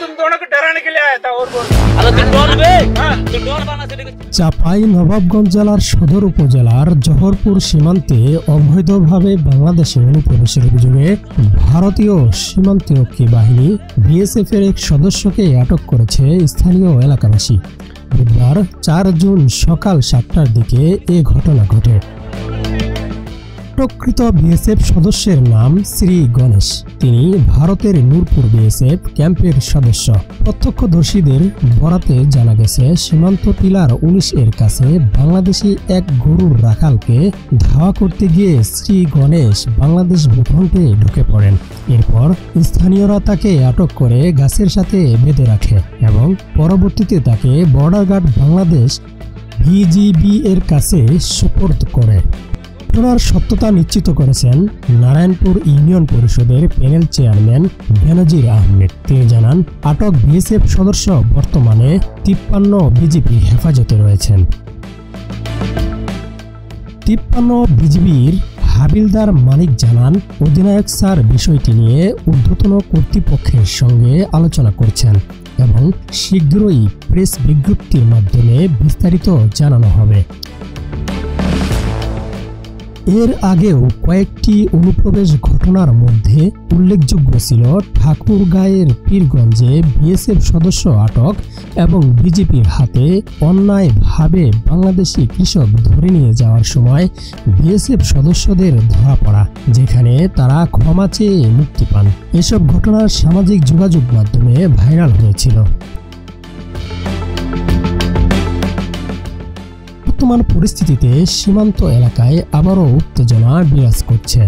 तुम दोनों को डराने के लिए आया था और बोल। চাঁপাই নবাবগঞ্জ জেলার সদর উপজেলার জহরপুর সীমান্তে অবৈধভাবে বাংলাদেশে অনুপ্রবেশের অভিযোগে ভারতীয় সীমান্তরক্ষী বাহিনী বিএসএফ এর এক সদস্যকে আটক করেছে স্থানীয় এলাকাবাসী। বুধবার 4 জুন সকাল 7টার দিকে এ ঘটনা ঘটে। আটককৃত বিএসএফ সদস্যের নাম শ্রী গণেশ। তিনি ভারতের নূরপুর বিএসএফ ক্যাম্পের সদস্য। প্রত্যক্ষদর্শীদের বরাতে জানা গেছে সীমান্ত পিলার 19 এর কাছে বাংলাদেশি এক গরুর রাখালকে ধাওয়া করতে গিয়ে শ্রী গণেশ বাংলাদেশ ভূখণ্ডে ঢুকে পড়েন। এরপর স্থানীয়রা তাকে আটক করে গাছের সাথে বেঁধে রাখে এবং পরবর্তীতে তাকে বর্ডার গার্ড বাংলাদেশ বিজিবি এর কাছে সুপর্দ করে। ঘটনার সত্যতা নিশ্চিত করেছেন নারায়ণপুর ইউনিয়ন পরিষদের প্যানেল চেয়ারম্যান বেনজির আহমেদ। তিনি জানান, আটক বিএসএফ সদস্য বর্তমানে 53 বিজিবি হেফাজতে রয়েছেন। 53 বিজিবির হাবিলদার মানিক জানান, অধিনায়ক স্যার বিষয়টি নিয়ে ঊর্ধ্বতন কর্তৃপক্ষের সঙ্গে আলোচনা করছেন এবং শীঘ্রই প্রেস বিজ্ঞপ্তির মাধ্যমে বিস্তারিত জানানো হবে। এর আগেও কয়েকটি অনুপ্রবেশ ঘটনার মধ্যে উল্লেখযোগ্য ছিল ঠাকুরগাঁয়ের পীরগঞ্জে বিএসএফ সদস্য আটক এবং বিজেপির হাতে অন্যায়ভাবে বাংলাদেশি কৃষক ধরে নিয়ে যাওয়ার সময় বিএসএফ সদস্যদের ধরা পড়া, যেখানে তারা ক্ষমা চেয়ে মুক্তি পান। এসব ঘটনা সামাজিক যোগাযোগ মাধ্যমে ভাইরাল হয়েছিল। বর্তমান পরিস্থিতিতে সীমান্ত এলাকায় আবারও উত্তেজনা বিরাজ করছে।